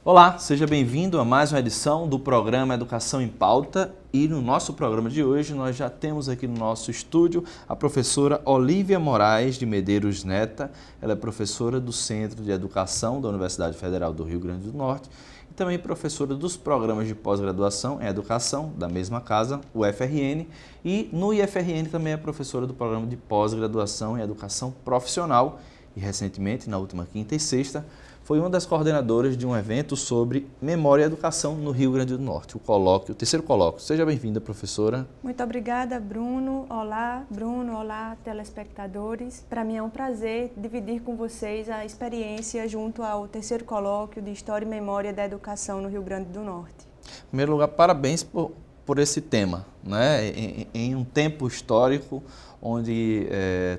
Olá, seja bem-vindo a mais uma edição do programa Educação em Pauta e no nosso programa de hoje nós já temos aqui no nosso estúdio a professora Olívia Moraes de Medeiros Neta. Ela é professora do Centro de Educação da Universidade Federal do Rio Grande do Norte e também professora dos programas de pós-graduação em Educação da mesma casa, o UFRN, e no IFRN também é professora do programa de pós-graduação em Educação Profissional e recentemente, na última quinta e sexta, foi uma das coordenadoras de um evento sobre memória e educação no Rio Grande do Norte, o terceiro colóquio. Seja bem-vinda, professora. Muito obrigada, Bruno. Olá, Bruno. Olá, telespectadores. Para mim é um prazer dividir com vocês a experiência junto ao terceiro colóquio de História e Memória da Educação no Rio Grande do Norte. Em primeiro lugar, parabéns por esse tema, né? Em um tempo histórico onde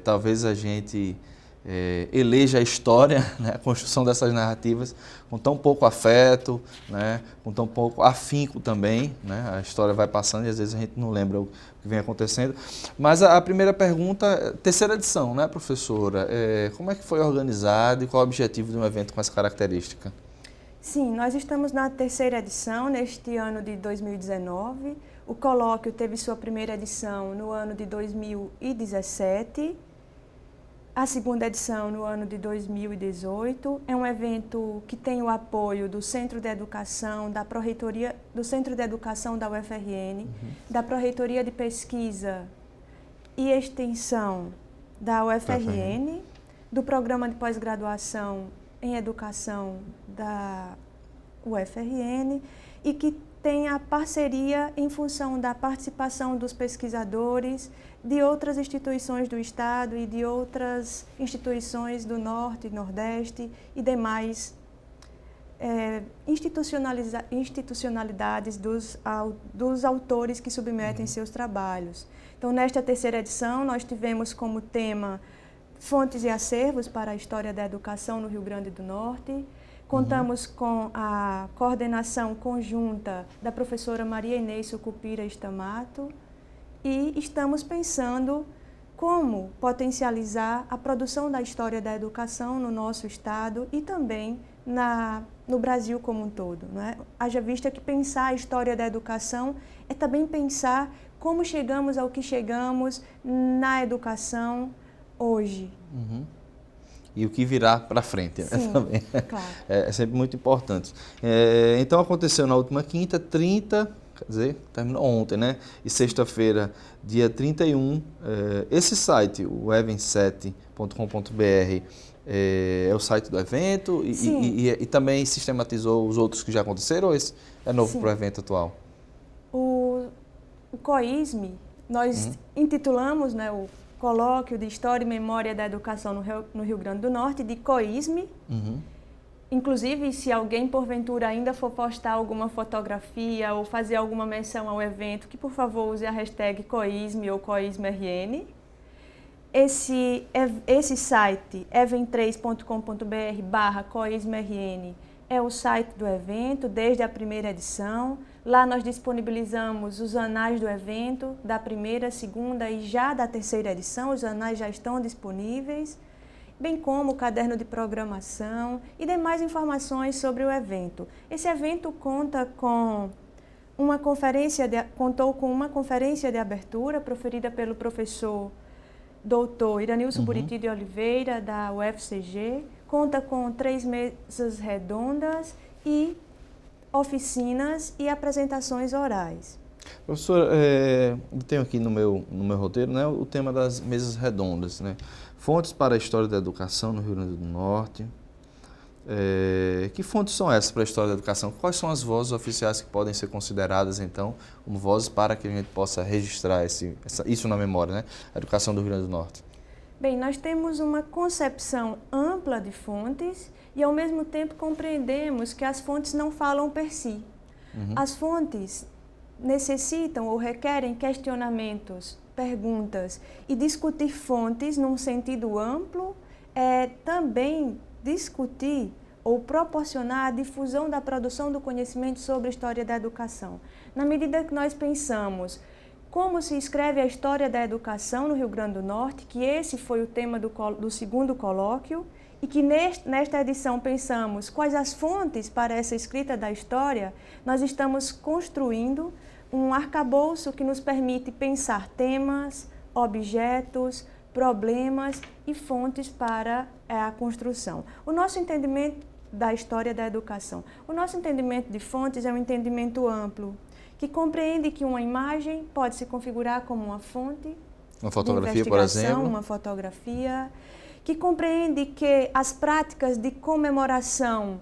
talvez a gente eleja a história, né, a construção dessas narrativas com tão pouco afeto, né, com tão pouco afinco também, né, a história vai passando e às vezes a gente não lembra o que vem acontecendo. Mas a primeira pergunta, terceira edição, né, professora, como é que foi organizado e qual é o objetivo de um evento com essa característica? Sim, nós estamos na terceira edição, neste ano de 2019. O colóquio teve sua primeira edição no ano de 2017. A segunda edição no ano de 2018 é um evento que tem o apoio do Centro de Educação, da Pró-Reitoria, do Centro de Educação da UFRN, da Pró-Reitoria de Pesquisa e Extensão da UFRN, do Programa de Pós-Graduação em Educação da UFRN e que tem a parceria em função da participação dos pesquisadores de outras instituições do Estado e de outras instituições do Norte e Nordeste e demais institucionalidades dos autores que submetem seus trabalhos. Então, nesta terceira edição, nós tivemos como tema Fontes e Acervos para a História da Educação no Rio Grande do Norte. Contamos com a coordenação conjunta da professora Maria Inês Sucupira Stamato e estamos pensando como potencializar a produção da história da educação no nosso estado e também no Brasil como um todo, não é? Haja vista que pensar a história da educação é também pensar como chegamos ao que chegamos na educação hoje. E o que virá para frente, né? Sim, Também. claro. É sempre muito importante. Então aconteceu na última quinta, 30, quer dizer, terminou ontem, né? E sexta-feira, dia 31, esse site, o ev7.com.br, é o site do evento e também sistematizou os outros que já aconteceram ou esse é novo para o evento atual? O COISME, nós intitulamos, né, o Colóquio de História e Memória da Educação no Rio Grande do Norte, de COISME. Inclusive, se alguém, porventura, ainda for postar alguma fotografia ou fazer alguma menção ao evento, que, por favor, use a hashtag COISME ou COISMERN. Esse site, even3.com.br/COISMERN, é o site do evento, desde a primeira edição. Lá nós disponibilizamos os anais do evento, da primeira, segunda e já da terceira edição. Os anais já estão disponíveis, bem como o caderno de programação e demais informações sobre o evento. Esse evento contou com uma conferência de abertura proferida pelo professor Dr. Iranilson Buriti de Oliveira, da UFCG. Conta com 3 mesas redondas e oficinas e apresentações orais. Professor, eu tenho aqui no meu roteiro, né, o tema das mesas redondas, né? Fontes para a história da educação no Rio Grande do Norte. Que fontes são essas para a história da educação? Quais são as vozes oficiais que podem ser consideradas, então, como vozes para que a gente possa registrar isso na memória, né? A educação do Rio Grande do Norte. Bem, nós temos uma concepção ampla de fontes e, ao mesmo tempo, compreendemos que as fontes não falam per si. As fontes necessitam ou requerem questionamentos, perguntas, e discutir fontes num sentido amplo é também discutir ou proporcionar a difusão da produção do conhecimento sobre a história da educação. Na medida que nós pensamos como se escreve a história da educação no Rio Grande do Norte, que esse foi o tema do segundo colóquio, e que nesta edição pensamos quais as fontes para essa escrita da história, nós estamos construindo um arcabouço que nos permite pensar temas, objetos, problemas e fontes para a construção. O nosso entendimento da história da educação, o nosso entendimento de fontes é um entendimento amplo, que compreende que uma imagem pode se configurar como uma fonte, uma fotografia, por exemplo, uma fotografia, que compreende que as práticas de comemoração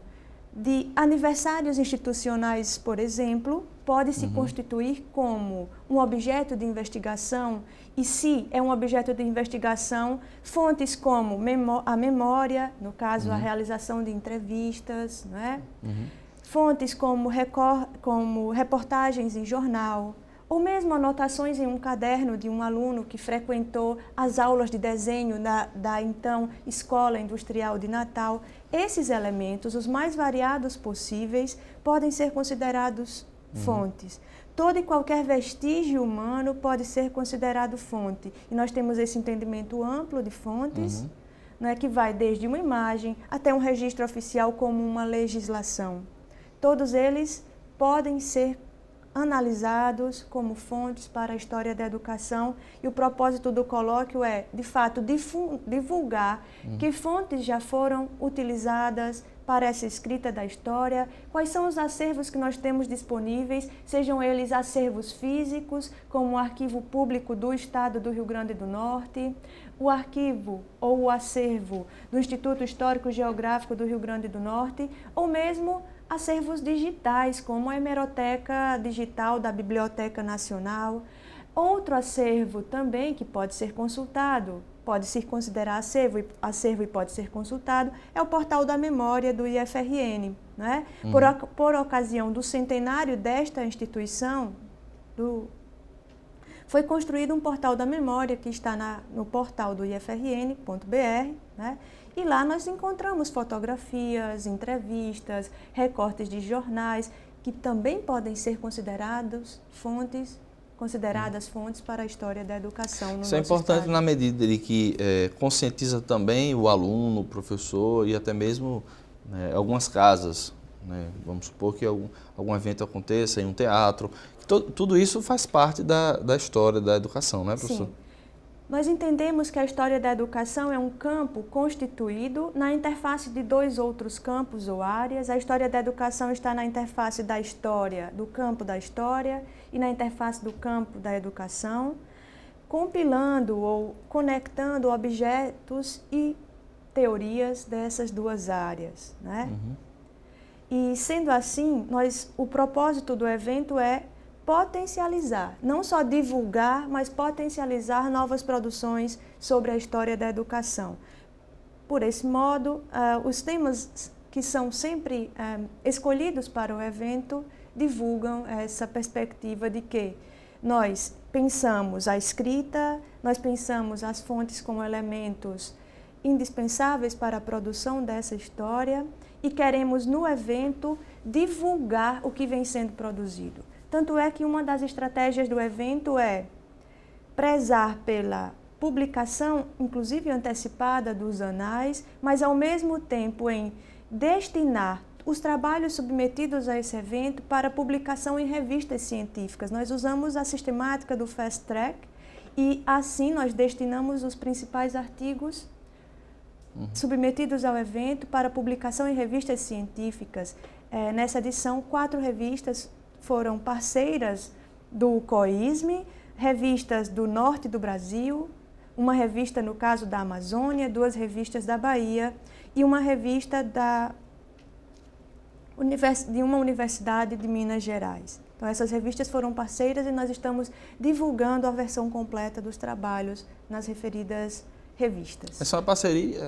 de aniversários institucionais, por exemplo, pode se constituir como um objeto de investigação, e se é um objeto de investigação, fontes como a memória, no caso a realização de entrevistas, não é? Fontes como reportagens em jornal, ou mesmo anotações em um caderno de um aluno que frequentou as aulas de desenho da então Escola Industrial de Natal. Esses elementos, os mais variados possíveis, podem ser considerados fontes. Todo e qualquer vestígio humano pode ser considerado fonte. E nós temos esse entendimento amplo de fontes, né, que vai desde uma imagem até um registro oficial como uma legislação. Todos eles podem ser analisados como fontes para a história da educação, e o propósito do colóquio é, de fato, divulgar que fontes já foram utilizadas para essa escrita da história, quais são os acervos que nós temos disponíveis, sejam eles acervos físicos, como o Arquivo Público do Estado do Rio Grande do Norte, o arquivo ou o acervo do Instituto Histórico Geográfico do Rio Grande do Norte, ou mesmo acervos digitais, como a hemeroteca digital da Biblioteca Nacional. Outro acervo também que pode ser consultado, pode se considerar acervo e pode ser consultado, é o Portal da Memória do IFRN. Né? Por ocasião do centenário desta instituição, foi construído um Portal da Memória que está no portal do ifrn.br, né? E lá nós encontramos fotografias, entrevistas, recortes de jornais, que também podem ser consideradas fontes para a história da educação no nosso Isso é importante estado. Na medida de que conscientiza também o aluno, o professor e até mesmo algumas casas. Né? Vamos supor que algum evento aconteça em um teatro. Tudo isso faz parte da história da educação, não é, professor? Sim. Nós entendemos que a história da educação é um campo constituído na interface de dois outros campos ou áreas. A história da educação está na interface da história, do campo da história, e na interface do campo da educação, compilando ou conectando objetos e teorias dessas duas áreas. Né? E sendo assim, o propósito do evento é potencializar, não só divulgar, mas potencializar novas produções sobre a história da educação. Por esse modo, os temas que são sempre escolhidos para o evento divulgam essa perspectiva de que nós pensamos a escrita, nós pensamos as fontes como elementos indispensáveis para a produção dessa história e queremos, no evento, divulgar o que vem sendo produzido. Tanto é que uma das estratégias do evento é prezar pela publicação, inclusive antecipada, dos anais, mas ao mesmo tempo em destinar os trabalhos submetidos a esse evento para publicação em revistas científicas. Nós usamos a sistemática do Fast Track e assim nós destinamos os principais artigos submetidos ao evento para publicação em revistas científicas. Nessa edição, 4 revistas foram parceiras do COISME, revistas do norte do Brasil, uma revista, no caso, da Amazônia, 2 revistas da Bahia e uma revista de uma universidade de Minas Gerais. Então, essas revistas foram parceiras e nós estamos divulgando a versão completa dos trabalhos nas referidas revistas. Essa é uma parceria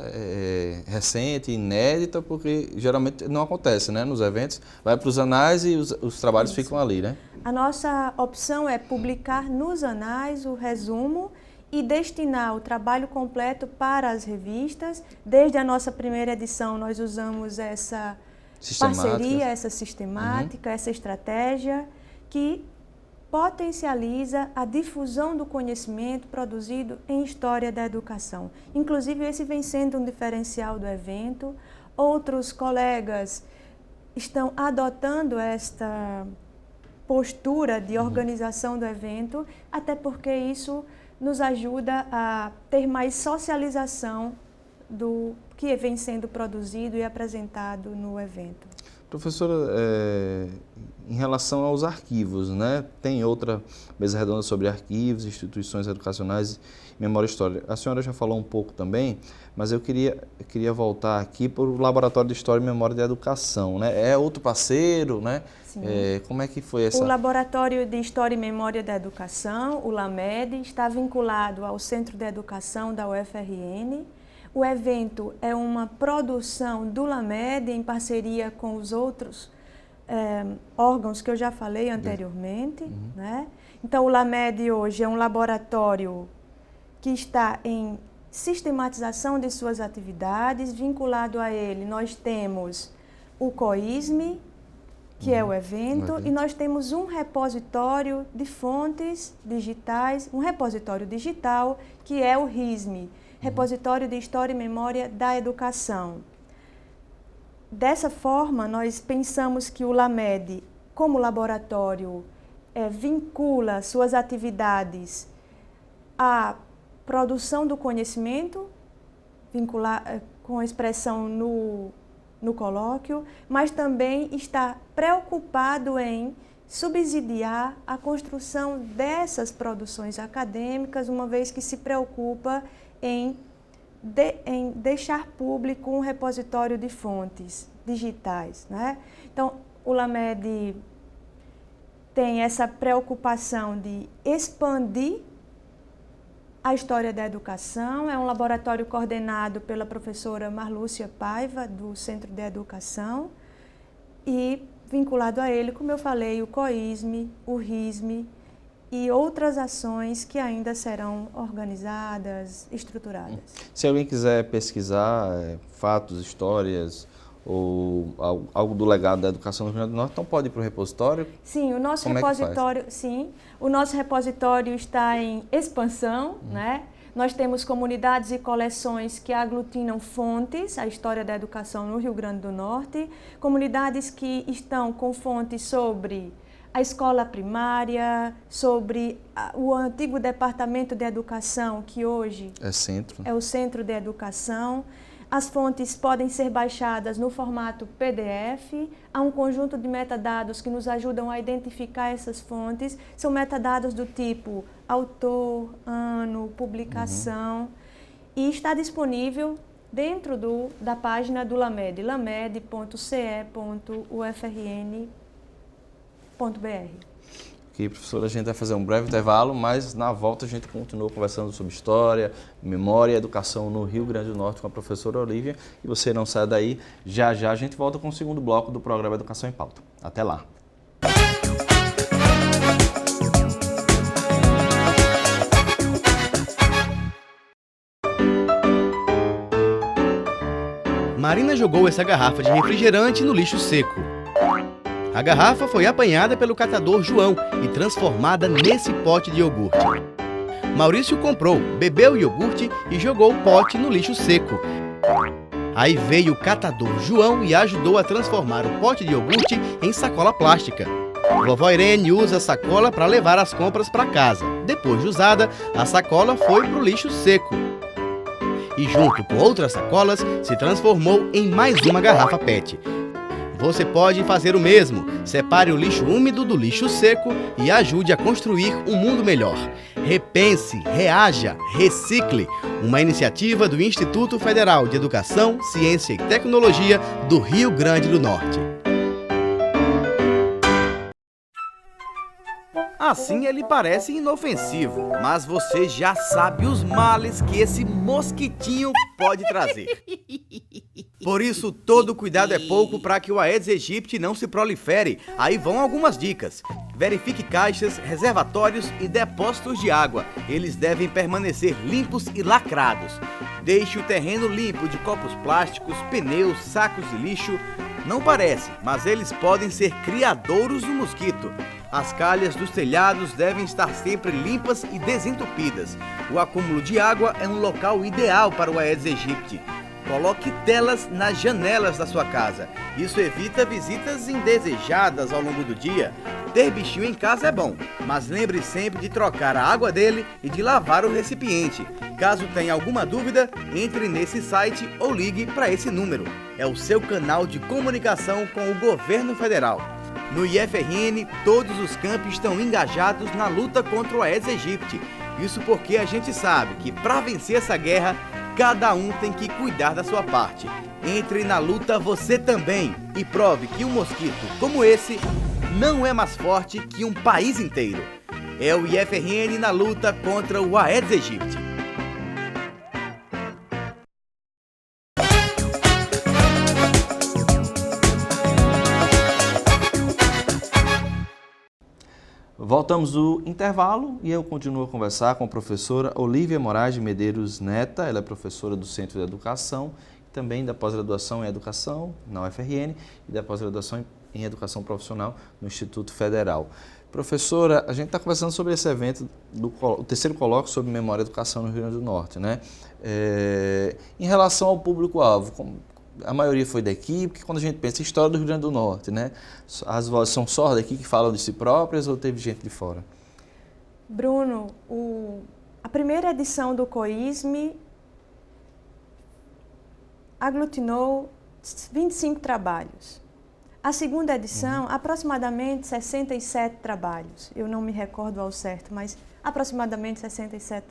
recente, inédita, porque geralmente não acontece, né? Nos eventos, vai para os anais e os trabalhos ficam ali, né? A nossa opção é publicar nos anais o resumo e destinar o trabalho completo para as revistas. Desde a nossa primeira edição, nós usamos essa parceria, essa sistemática, essa estratégia que potencializa a difusão do conhecimento produzido em História da Educação. Inclusive, esse vem sendo um diferencial do evento. Outros colegas estão adotando esta postura de organização do evento, até porque isso nos ajuda a ter mais socialização do que vem sendo produzido e apresentado no evento. Professora, em relação aos arquivos, né? Tem outra mesa redonda sobre arquivos, instituições educacionais e memória histórica. A senhora já falou um pouco também, mas eu queria voltar aqui para o Laboratório de História e Memória da Educação, né? É outro parceiro, né? Sim. Como é que foi essa... O Laboratório de História e Memória da Educação, o LAMED, está vinculado ao Centro de Educação da UFRN. O evento é uma produção do LAMED em parceria com os outros órgãos que eu já falei anteriormente. Né? Então, o LAMED hoje é um laboratório que está em sistematização de suas atividades. Vinculado a ele, nós temos o COISME, que é o evento, e nós temos um repositório de fontes digitais, um repositório digital, que é o RISME, Repositório de História e Memória da Educação. Dessa forma, nós pensamos que o LAMED, como laboratório, vincula suas atividades à produção do conhecimento, com expressão no colóquio, mas também está preocupado em subsidiar a construção dessas produções acadêmicas, uma vez que se preocupa em deixar público um repositório de fontes digitais. Né? Então, o LAMED tem essa preocupação de expandir a história da educação. É um laboratório coordenado pela professora Marlúcia Paiva, do Centro de Educação, e vinculado a ele, como eu falei, o COISME, o RISME e outras ações que ainda serão organizadas, estruturadas. Se alguém quiser pesquisar fatos, histórias ou algo do legado da educação no Rio Grande do Norte, então pode ir para o repositório? Sim, o nosso repositório, o nosso repositório está em expansão, né? Nós temos comunidades e coleções que aglutinam fontes, a história da educação no Rio Grande do Norte, comunidades que estão com fontes sobre a escola primária, sobre o antigo Departamento de Educação, que hoje é o Centro de Educação. As fontes podem ser baixadas no formato PDF. Há um conjunto de metadados que nos ajudam a identificar essas fontes. São metadados do tipo autor, ano, publicação. E está disponível dentro da página do LAMED, lamed.ce.ufrn.br. Ok, professora, a gente vai fazer um breve intervalo, mas na volta a gente continua conversando sobre história, memória e educação no Rio Grande do Norte com a professora Olívia. E você não sai daí, já já a gente volta com o segundo bloco do programa Educação em Pauta. Até lá! Marina jogou essa garrafa de refrigerante no lixo seco. A garrafa foi apanhada pelo catador João e transformada nesse pote de iogurte. Maurício comprou, bebeu o iogurte e jogou o pote no lixo seco. Aí veio o catador João e ajudou a transformar o pote de iogurte em sacola plástica. Vovó Irene usa a sacola para levar as compras para casa. Depois de usada, a sacola foi para o lixo seco. E junto com outras sacolas, se transformou em mais uma garrafa PET. Você pode fazer o mesmo. Separe o lixo úmido do lixo seco e ajude a construir um mundo melhor. Repense, reaja, recicle. Uma iniciativa do Instituto Federal de Educação, Ciência e Tecnologia do Rio Grande do Norte. Assim ele parece inofensivo, mas você já sabe os males que esse mosquitinho pode trazer. Por isso, todo cuidado é pouco para que o Aedes aegypti não se prolifere. Aí vão algumas dicas. Verifique caixas, reservatórios e depósitos de água. Eles devem permanecer limpos e lacrados. Deixe o terreno limpo de copos plásticos, pneus, sacos de lixo. Não parece, mas eles podem ser criadouros do mosquito. As calhas dos telhados devem estar sempre limpas e desentupidas. O acúmulo de água é um local ideal para o Aedes aegypti. Coloque telas nas janelas da sua casa. Isso evita visitas indesejadas ao longo do dia. Ter bichinho em casa é bom, mas lembre sempre de trocar a água dele e de lavar o recipiente. Caso tenha alguma dúvida, entre nesse site ou ligue para esse número. É o seu canal de comunicação com o governo federal. No IFRN, todos os campos estão engajados na luta contra o Aedes aegypti. Isso porque a gente sabe que para vencer essa guerra, cada um tem que cuidar da sua parte. Entre na luta você também e prove que um mosquito como esse não é mais forte que um país inteiro. É o IFRN na luta contra o Aedes aegypti. Voltamos do intervalo e eu continuo a conversar com a professora Olívia Moraes de Medeiros Neta. Ela é professora do Centro de Educação, também da pós-graduação em Educação na UFRN e da pós-graduação em Educação Profissional no Instituto Federal. Professora, a gente está conversando sobre esse evento, o terceiro colóquio sobre memória e educação no Rio Grande do Norte, né? Em relação ao público-alvo, a maioria foi daqui, porque quando a gente pensa em história do Rio Grande do Norte, né? As vozes são só daqui que falam de si próprias ou teve gente de fora? Bruno, a primeira edição do COISME aglutinou 25 trabalhos. A segunda edição, aproximadamente 67 trabalhos. Eu não me recordo ao certo, mas aproximadamente 67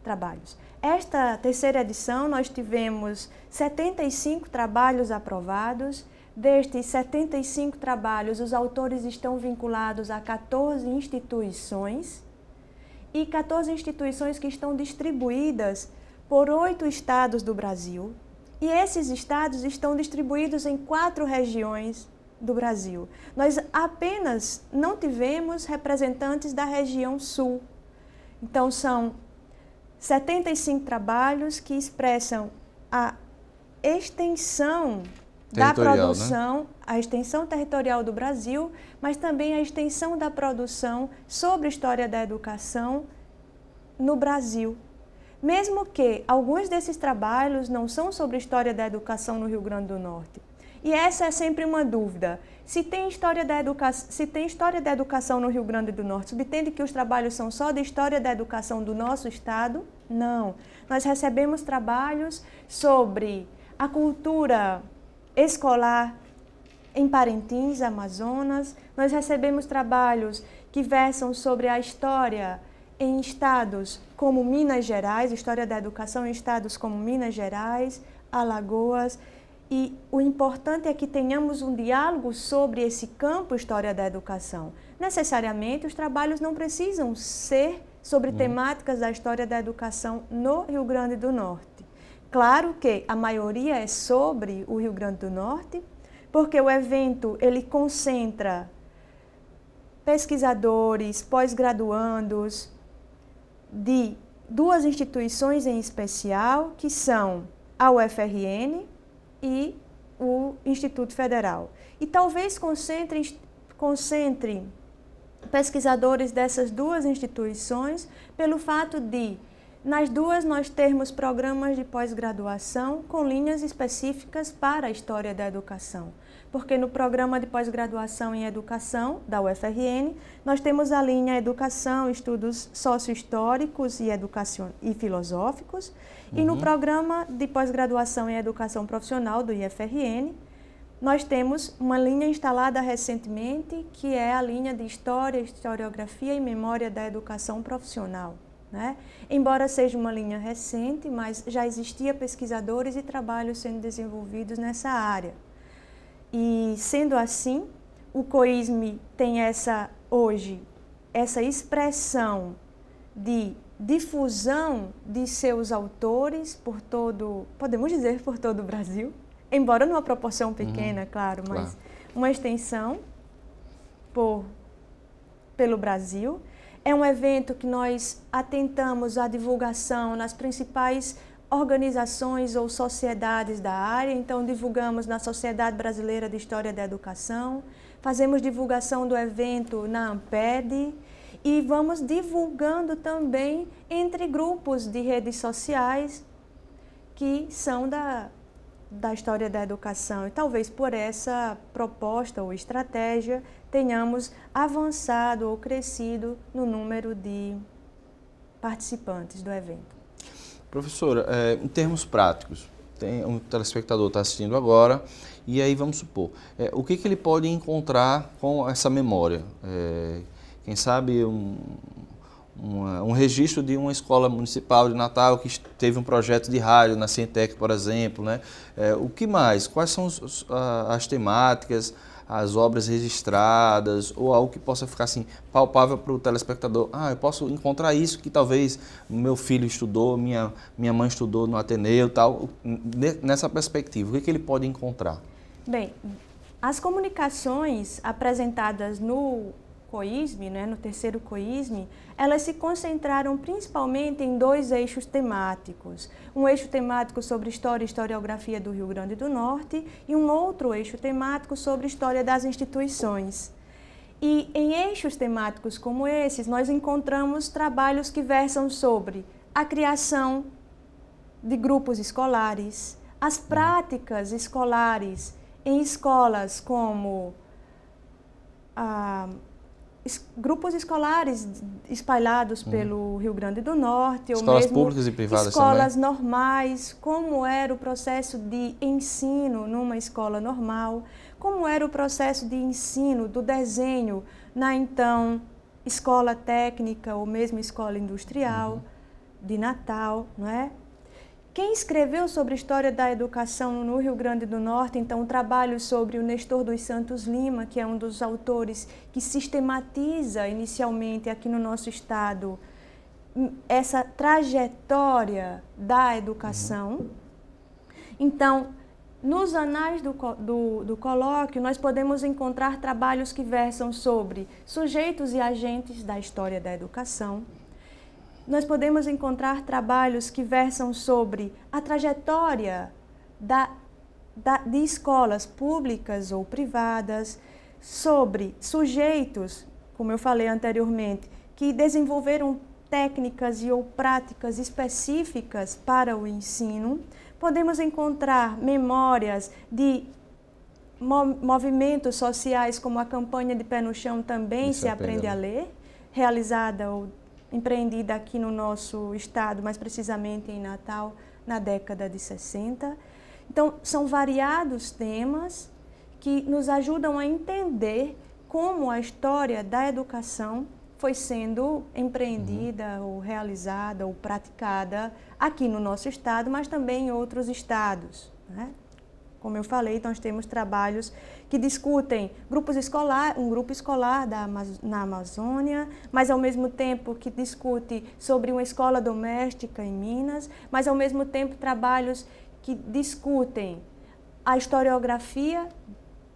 trabalhos. Esta terceira edição, nós tivemos 75 trabalhos aprovados. Destes 75 trabalhos, os autores estão vinculados a 14 instituições e 14 instituições que estão distribuídas por 8 estados do Brasil. E esses estados estão distribuídos em 4 regiões do Brasil. Nós apenas não tivemos representantes da região sul. Então, são 75 trabalhos que expressam a extensão da produção, né? A extensão territorial do Brasil, mas também a extensão da produção sobre a história da educação no Brasil. Mesmo que alguns desses trabalhos não são sobre a história da educação no Rio Grande do Norte. E essa é sempre uma dúvida. Se tem história da educação no Rio Grande do Norte, subtende que os trabalhos são só de história da educação do nosso estado? Não. Nós recebemos trabalhos sobre a cultura escolar em Parintins, Amazonas. Nós recebemos trabalhos que versam sobre a história em estados como Minas Gerais, história da educação em estados como Minas Gerais, Alagoas. E o importante é que tenhamos um diálogo sobre esse campo história da educação. Necessariamente, os trabalhos não precisam ser sobre temáticas da história da educação no Rio Grande do Norte. Claro que a maioria é sobre o Rio Grande do Norte, porque o evento ele concentra pesquisadores, pós-graduandos de 2 instituições em especial, que são a UFRN e o Instituto Federal. E talvez concentre pesquisadores dessas 2 instituições pelo fato de, nas 2, nós termos programas de pós-graduação com linhas específicas para a história da educação. Porque no programa de pós-graduação em educação da UFRN, nós temos a linha Educação, Estudos Sociohistóricos e Filosóficos, e no programa de pós-graduação em Educação Profissional do IFRN, nós temos uma linha instalada recentemente, que é a linha de História, Historiografia e Memória da Educação Profissional, né? Embora seja uma linha recente, mas já existia pesquisadores e trabalhos sendo desenvolvidos nessa área. E, sendo assim, o COISME tem hoje essa expressão de difusão de seus autores por podemos dizer, por todo o Brasil, embora numa proporção pequena, claro, mas uma extensão pelo Brasil. É um evento que nós atentamos à divulgação nas principais organizações ou sociedades da área, então divulgamos na Sociedade Brasileira de História da Educação, fazemos divulgação do evento na AMPED e vamos divulgando também entre grupos de redes sociais que são da história da educação. E talvez por essa proposta ou estratégia tenhamos avançado ou crescido no número de participantes do evento. Professora, em termos práticos, um telespectador está assistindo agora e aí vamos supor, o que ele pode encontrar com essa memória? Quem sabe um registro de uma escola municipal de Natal que teve um projeto de rádio na Cientec, por exemplo, né? O que mais? Quais são as temáticas, as obras registradas ou algo que possa ficar assim palpável para o telespectador? Eu posso encontrar isso que talvez meu filho estudou, minha mãe estudou no Ateneu, tal. Nessa perspectiva, o que ele pode encontrar? Bem, as comunicações apresentadas no COISM, né, no terceiro COISM, elas se concentraram principalmente em 2 eixos temáticos. Um eixo temático sobre história e historiografia do Rio Grande do Norte e um outro eixo temático sobre história das instituições. E em eixos temáticos como esses, nós encontramos trabalhos que versam sobre a criação de grupos escolares, as práticas escolares em escolas como grupos escolares espalhados pelo Rio Grande do Norte, escolas ou mesmo públicas e privadas escolas também. normais, como era o processo de ensino numa escola normal, como era o processo de ensino do desenho na então escola técnica ou mesmo escola industrial de Natal, não é? Quem escreveu sobre a história da educação no Rio Grande do Norte, então, trabalho sobre o Nestor dos Santos Lima, que é um dos autores que sistematiza inicialmente aqui no nosso estado essa trajetória da educação. Então, nos anais do colóquio, nós podemos encontrar trabalhos que versam sobre sujeitos e agentes da história da educação. Nós podemos encontrar trabalhos que versam sobre a trajetória de escolas públicas ou privadas, sobre sujeitos, como eu falei anteriormente, que desenvolveram técnicas ou práticas específicas para o ensino. Podemos encontrar memórias de movimentos sociais, como a campanha de Pé no Chão também se aprende a ler, realizada ou empreendida aqui no nosso estado, mais precisamente em Natal, na década de 60. Então, são variados temas que nos ajudam a entender como a história da educação foi sendo empreendida ou realizada ou praticada aqui no nosso estado, mas também em outros estados, né? Como eu falei, nós temos trabalhos que discutem um grupo escolar na Amazônia, mas ao mesmo tempo que discute sobre uma escola doméstica em Minas, mas ao mesmo tempo trabalhos que discutem a historiografia,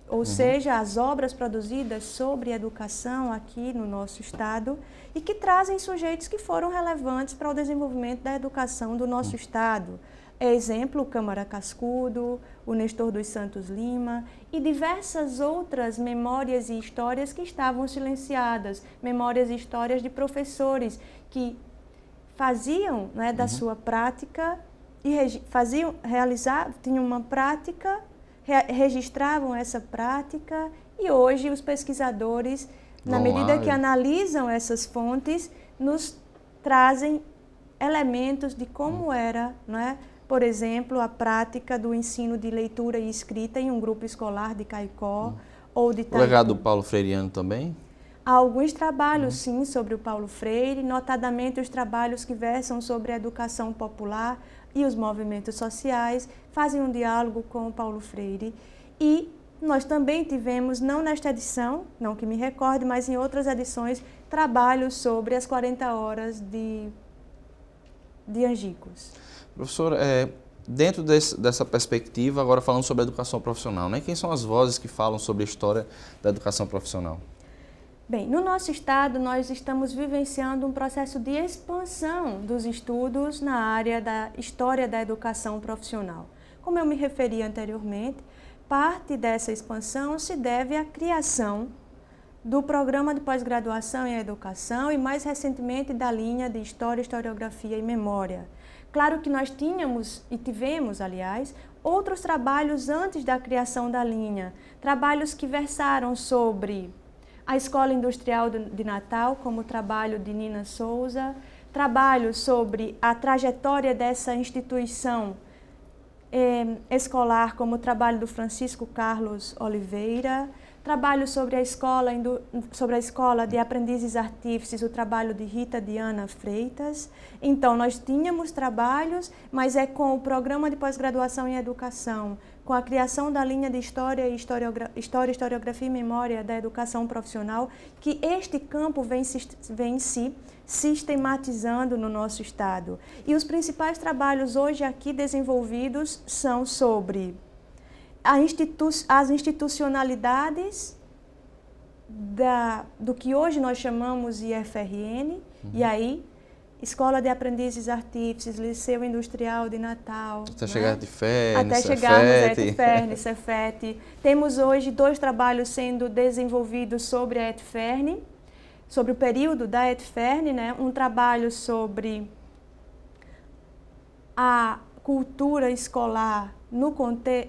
ou seja, as obras produzidas sobre educação aqui no nosso estado e que trazem sujeitos que foram relevantes para o desenvolvimento da educação do nosso estado. Exemplo, o Câmara Cascudo, o Nestor dos Santos Lima e diversas outras memórias e histórias que estavam silenciadas, memórias e histórias de professores que faziam, né, da sua prática e tinham uma prática, registravam essa prática e hoje os pesquisadores, na medida que analisam essas fontes, nos trazem elementos de como era, não é? Por exemplo, a prática do ensino de leitura e escrita em um grupo escolar de Caicó ou de Itaipu. O legado do Paulo Freireano também? Há alguns trabalhos, sim, sobre o Paulo Freire, notadamente os trabalhos que versam sobre a educação popular e os movimentos sociais, fazem um diálogo com o Paulo Freire. E nós também tivemos, não nesta edição, não que me recorde, mas em outras edições, trabalhos sobre as 40 horas de Angicos. Professor, dentro dessa perspectiva, agora falando sobre a educação profissional, né? Quem são as vozes que falam sobre a história da educação profissional? Bem, no nosso estado, nós estamos vivenciando um processo de expansão dos estudos na área da história da educação profissional. Como eu me referi anteriormente, parte dessa expansão se deve à criação do programa de pós-graduação em educação e, mais recentemente, da linha de História, Historiografia e Memória. Claro que nós tínhamos e tivemos, aliás, outros trabalhos antes da criação da linha, trabalhos que versaram sobre a Escola Industrial de Natal, como o trabalho de Nina Souza, trabalhos sobre a trajetória dessa instituição escolar, como o trabalho do Francisco Carlos Oliveira, trabalho sobre a escola de aprendizes artífices, o trabalho de Rita Diana Freitas. Então, nós tínhamos trabalhos, mas é com o programa de pós-graduação em educação, com a criação da linha de História, Historiografia e Memória da Educação Profissional, que este campo vem se sistematizando no nosso estado. E os principais trabalhos hoje aqui desenvolvidos são sobre as institucionalidades do que hoje nós chamamos IFRN, e aí Escola de Aprendizes Artífices, Liceu Industrial de Natal. Até chegar a ETFERN, até chegarmos a ETFERN, Cefet. Temos hoje 2 trabalhos sendo desenvolvidos sobre a ETFERN, sobre o período da ETFERN, né? Um trabalho sobre a cultura escolar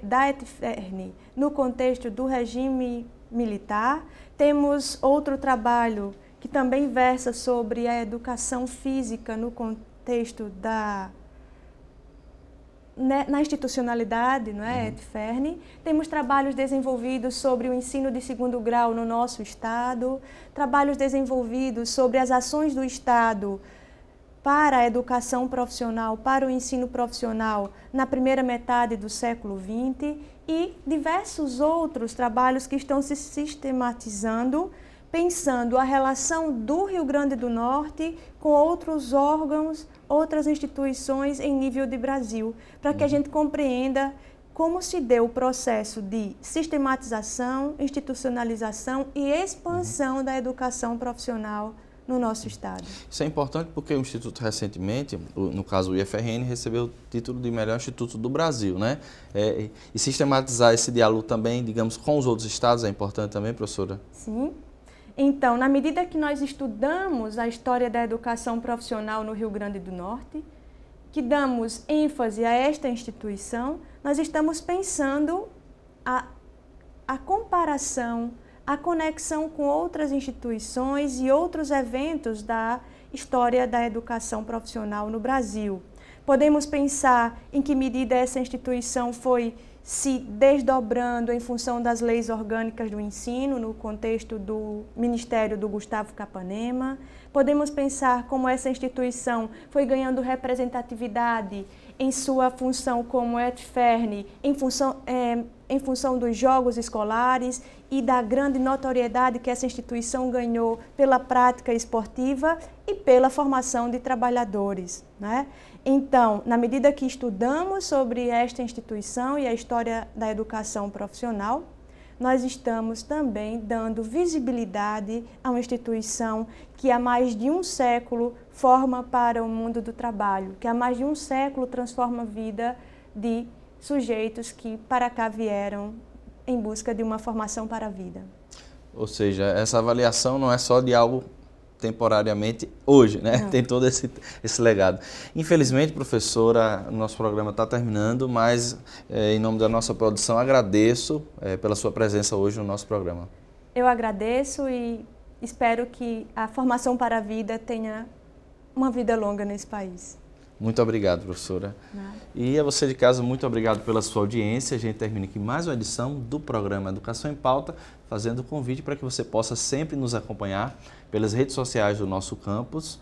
da ETFERN no contexto do regime militar. Temos outro trabalho que também versa sobre a educação física no contexto na institucionalidade, não é, ETFERN. Temos trabalhos desenvolvidos sobre o ensino de 2º grau no nosso estado, trabalhos desenvolvidos sobre as ações do Estado para a educação profissional, para o ensino profissional na primeira metade do século XX e diversos outros trabalhos que estão se sistematizando, pensando a relação do Rio Grande do Norte com outros órgãos, outras instituições em nível de Brasil, para que a gente compreenda como se deu o processo de sistematização, institucionalização e expansão da educação profissional no nosso estado. Isso é importante porque o Instituto recentemente, no caso o IFRN, recebeu o título de melhor instituto do Brasil, né? E sistematizar esse diálogo também, digamos, com os outros estados é importante também, professora? Sim. Então, na medida que nós estudamos a história da educação profissional no Rio Grande do Norte, que damos ênfase a esta instituição, nós estamos pensando a comparação, a conexão com outras instituições e outros eventos da história da educação profissional no Brasil. Podemos pensar em que medida essa instituição foi se desdobrando em função das leis orgânicas do ensino, no contexto do Ministério do Gustavo Capanema. Podemos pensar como essa instituição foi ganhando representatividade em sua função como ETFERN, em função dos jogos escolares e da grande notoriedade que essa instituição ganhou pela prática esportiva e pela formação de trabalhadores, né? Então, na medida que estudamos sobre esta instituição e a história da educação profissional, nós estamos também dando visibilidade a uma instituição que há mais de um século forma para o mundo do trabalho, que há mais de um século transforma a vida de sujeitos que para cá vieram em busca de uma formação para a vida. Ou seja, essa avaliação não é só de algo temporariamente hoje, né? Não. Tem todo esse legado. Infelizmente, professora, o nosso programa está terminando, mas em nome da nossa produção agradeço pela sua presença hoje no nosso programa. Eu agradeço e espero que a formação para a vida tenha uma vida longa nesse país. Muito obrigado, professora. Nada. E a você de casa, muito obrigado pela sua audiência. A gente termina aqui mais uma edição do programa Educação em Pauta, fazendo o convite para que você possa sempre nos acompanhar pelas redes sociais do nosso campus,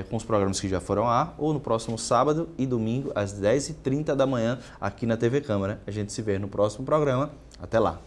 com os programas que já foram ao ar, ou no próximo sábado e domingo, às 10h30 da manhã, aqui na TV Câmara. A gente se vê no próximo programa. Até lá!